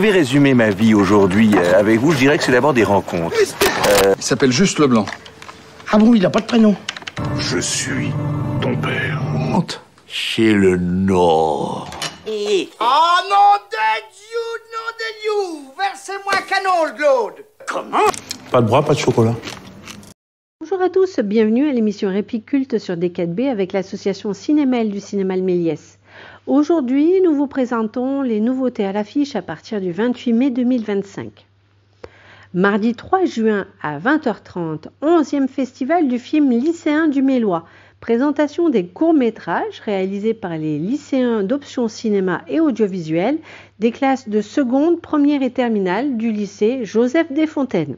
Je vais résumer ma vie aujourd'hui avec vous. Je dirais que c'est d'abord des rencontres. Il s'appelle juste Leblanc. Ah bon, il n'a pas de prénom? Je suis ton père. Honte. Chez le Nord. Oh non de Dieu, versez-moi un canon, le Claude. Comment? Pas de bras, pas de chocolat. Bonjour à tous, bienvenue à l'émission Réplique Culte sur D4B avec l'association Cinémel du Cinéma Le Méliès. Aujourd'hui, nous vous présentons les nouveautés à l'affiche à partir du 28 mai 2025. Mardi 3 juin à 20h30, 11e festival du film lycéen du Mélois. Présentation des courts-métrages réalisés par les lycéens d'option cinéma et audiovisuel des classes de seconde, première et terminale du lycée Joseph Desfontaines.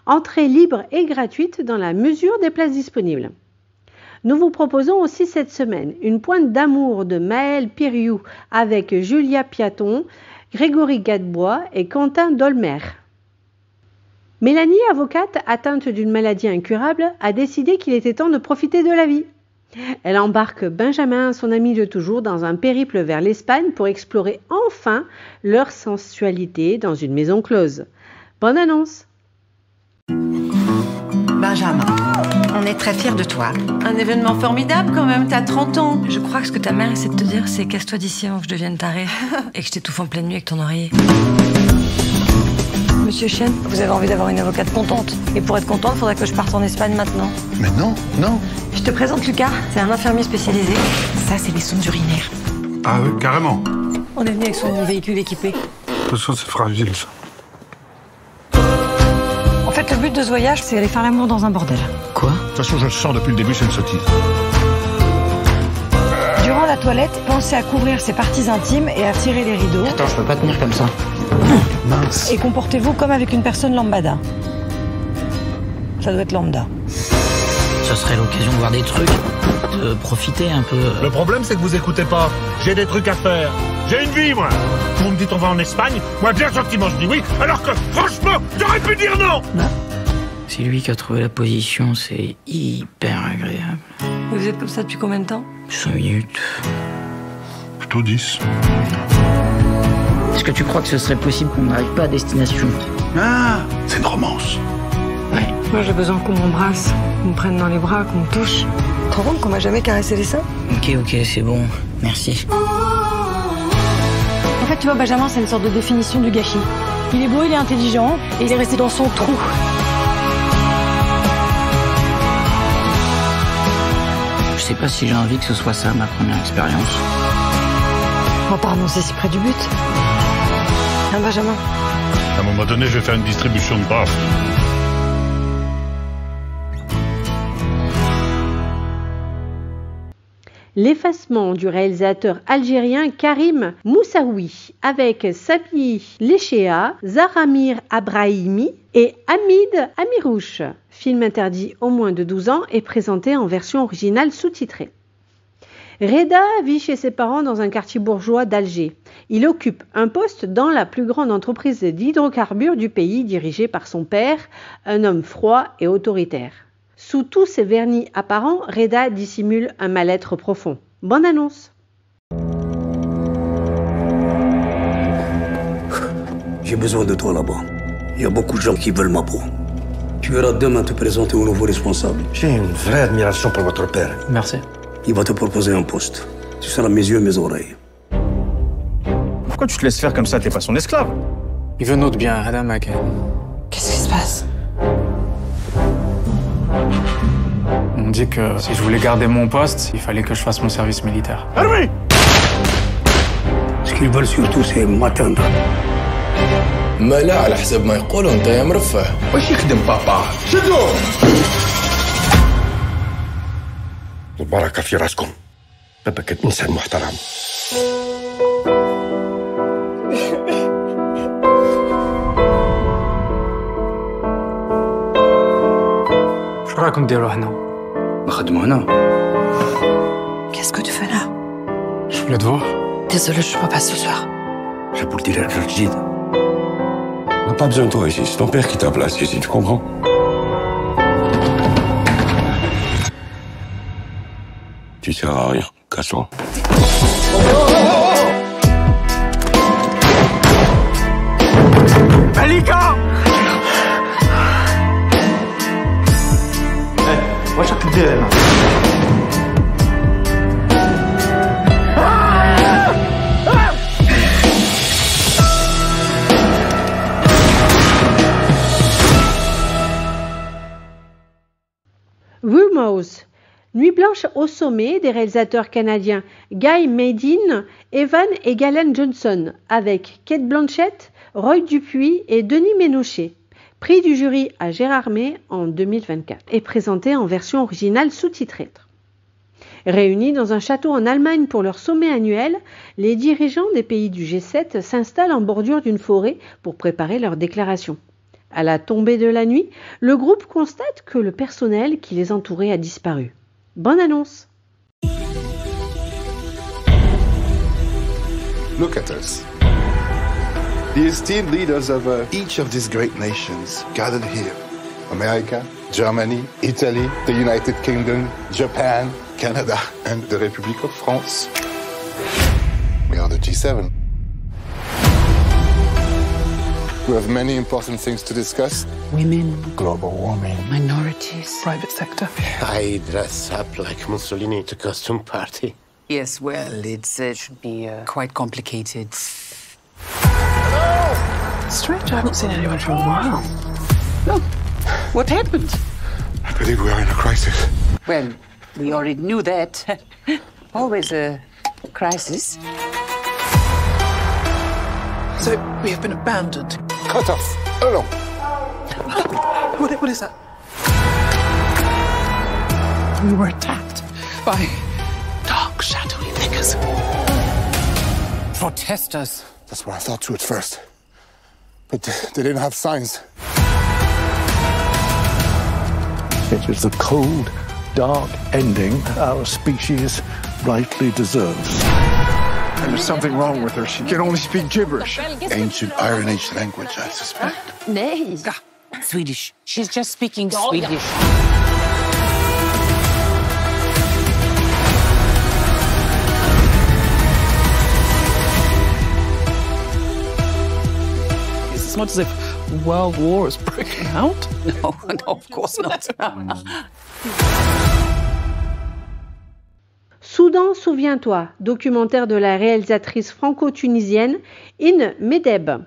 Entrée libre et gratuite dans la mesure des places disponibles. Nous vous proposons aussi cette semaine une pointe d'amour de Maëlle Piriou avec Julia Piaton, Grégory Gadebois et Quentin Dolmer. Mélanie, avocate atteinte d'une maladie incurable, a décidé qu'il était temps de profiter de la vie. Elle embarque Benjamin, son ami de toujours, dans un périple vers l'Espagne pour explorer enfin leur sensualité dans une maison close. Bonne annonce! Benjamin, on est très fiers de toi. Un événement formidable quand même, t'as 30 ans. Je crois que ce que ta mère essaie de te dire, c'est casse-toi d'ici avant que je devienne tarée et que je t'étouffe en pleine nuit avec ton oreiller. Monsieur Chen, vous avez envie d'avoir une avocate contente. Et pour être contente, il faudrait que je parte en Espagne maintenant. Mais non. Je te présente Lucas, c'est un infirmier spécialisé. Ça, c'est les sondes urinaires. Ah oui, carrément. On est venu avec son véhicule équipé. De toute façon, c'est fragile, ça. En fait, le but de ce voyage, c'est aller faire l'amour dans un bordel. Quoi? De toute façon, je le sens depuis le début, c'est une sottise. Durant la toilette, pensez à couvrir ses parties intimes et à tirer les rideaux. Attends, je peux pas tenir comme ça. Mince. Et comportez-vous comme avec une personne lambada. Ça doit être lambda. Ce serait l'occasion de voir des trucs, de profiter un peu. Le problème, c'est que vous écoutez pas. J'ai des trucs à faire. J'ai une vie, moi. Vous me dites on va en Espagne. Moi, bien gentiment, je dis oui. Alors que, franchement, j'aurais pu dire non. C'est lui qui a trouvé la position, c'est hyper agréable. Vous êtes comme ça depuis combien de temps? 5 minutes. Plutôt 10. Est-ce que tu crois que ce serait possible qu'on n'arrive pas à destination? Ah, c'est une romance. Ouais. Moi, j'ai besoin qu'on m'embrasse, qu'on me prenne dans les bras, qu'on me touche. Tu te rends compte qu'on m'a jamais caressé les seins? Ok, c'est bon. Merci. En fait, tu vois, Benjamin, c'est une sorte de définition du gâchis. Il est beau, il est intelligent, et il est resté dans son trou. Je sais pas si j'ai envie que ce soit ça, ma première expérience. Oh, pardon, c'est si près du but. Hein, Benjamin? À un moment donné, je vais faire une distribution de bras. L'effacement du réalisateur algérien Karim Moussaoui avec Sami Léchéa, Zaramir Abrahimi et Hamid Amirouche. Film interdit aux moins de 12 ans et présenté en version originale sous-titrée. Reda vit chez ses parents dans un quartier bourgeois d'Alger. Il occupe un poste dans la plus grande entreprise d'hydrocarbures du pays dirigée par son père, un homme froid et autoritaire. Sous tous ses vernis apparents, Reda dissimule un mal-être profond. Bonne annonce! J'ai besoin de toi là-bas. Il y a beaucoup de gens qui veulent ma peau. Tu verras demain te présenter au nouveau responsable. J'ai une vraie admiration pour votre père. Merci. Il va te proposer un poste. Tu seras mes yeux et mes oreilles. Pourquoi tu te laisses faire comme ça? T'es pas son esclave. Il veut notre bien, Adam Mac. Qu'est-ce qui se passe? On dit que si je voulais garder mon poste, il fallait que je fasse mon service militaire. Armée! Ce qu'ils veulent surtout, c'est m'atteindre. ما لا على حسب ما يقولوا انت يا مرفه واش يخدم بابا شدوا البركة في راسكم. باباك إنسان محترم. شو رايكم نديرو هنا؟ نخدموا هنا. Qu'est-ce que tu fais là? Je voulais te voir. Désolée, je peux pas ce soir. J'ai pour le directeur Jid. On n'a pas besoin de toi ici. C'est ton père qui t'a placé ici, tu comprends? Tu sers à rien. Casse-toi. Malika! واش راك دير هنا؟ Rumors. Nuit blanche au sommet des réalisateurs canadiens Guy Maddin, Evan et Galen Johnson, avec Cate Blanchett, Roy Dupuis et Denis Ménochet. Prix du jury à Gérardmer en 2024 et présenté en version originale sous-titrée. Réunis dans un château en Allemagne pour leur sommet annuel, les dirigeants des pays du G7 s'installent en bordure d'une forêt pour préparer leur déclaration. À la tombée de la nuit, le groupe constate que le personnel qui les entourait a disparu. Bonne annonce! Look at us. The esteemed leaders of each of these great nations gathered here. America, Germany, Italy, the United Kingdom, Japan, Canada, and the Republic of France. We are the G7. We have many important things to discuss. Women, Global warming, minorities, private sector. I dress up like Mussolini to costume party. Yes, well, it should be quite complicated. Strange, I haven't seen anyone for a while. No. What happened? I believe we are in a crisis. Well, we already knew that. Always a crisis. So, we have been abandoned. Cut off. Alone. What is that? We were attacked by dark, shadowy figures. Protesters. That's what I thought too at first. But they didn't have signs. It is the cold, dark ending our species rightly deserves. There's something wrong with her. She can only speak gibberish. Ancient Iron Age language, I suspect. Nee. Swedish. She's just speaking Swedish. It's not as if World War is breaking out. No, of course not. Soudan, souviens-toi, documentaire de la réalisatrice franco-tunisienne In Medeb.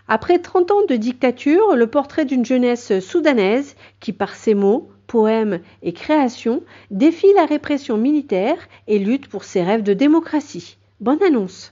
Après 30 ans de dictature, le portrait d'une jeunesse soudanaise qui, par ses mots, poèmes et créations, défie la répression militaire et lutte pour ses rêves de démocratie. Bonne annonce!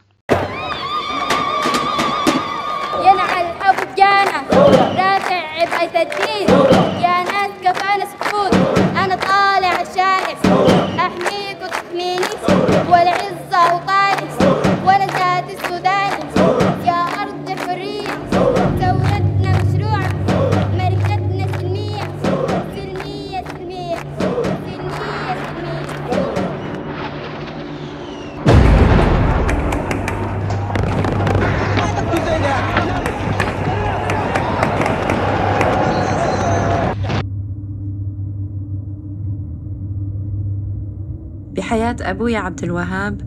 بحياة أبويا عبد الوهاب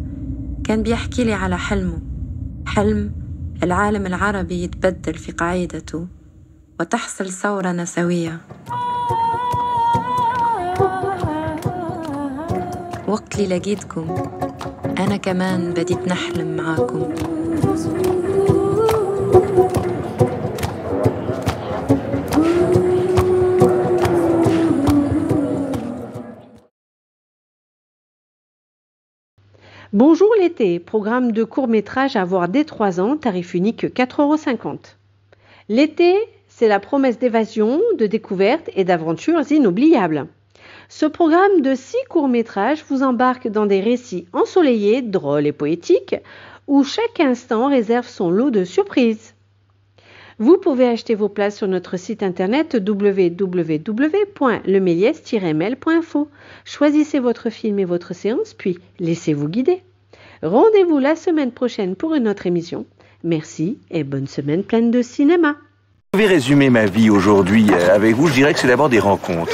كان بيحكي لي على حلم العالم العربي يتبدل في قاعدته وتحصل ثورة نسوية. وقت اللي لقيتكم أنا كمان بديت نحلم معاكم. Bonjour l'été, programme de court-métrage à voir dès 3 ans, tarif unique 4,50 €. L'été, c'est la promesse d'évasion, de découvertes et d'aventures inoubliables. Ce programme de 6 courts-métrages vous embarque dans des récits ensoleillés, drôles et poétiques, où chaque instant réserve son lot de surprises. Vous pouvez acheter vos places sur notre site internet www.lemelies-ml.info. Choisissez votre film et votre séance, puis laissez-vous guider. Rendez-vous la semaine prochaine pour une autre émission. Merci et bonne semaine pleine de cinéma. Je vais résumer ma vie aujourd'hui avec vous. Je dirais que c'est d'abord des rencontres.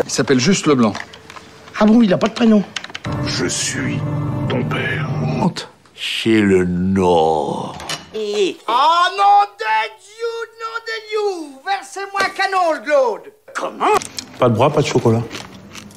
Il s'appelle juste Leblanc. Ah bon, il n'a pas de prénom? Je suis ton père. Honte. Chez le Nord. Oh non, de Dieu! canole, Claude. Comment? Pas de bras, pas de chocolat.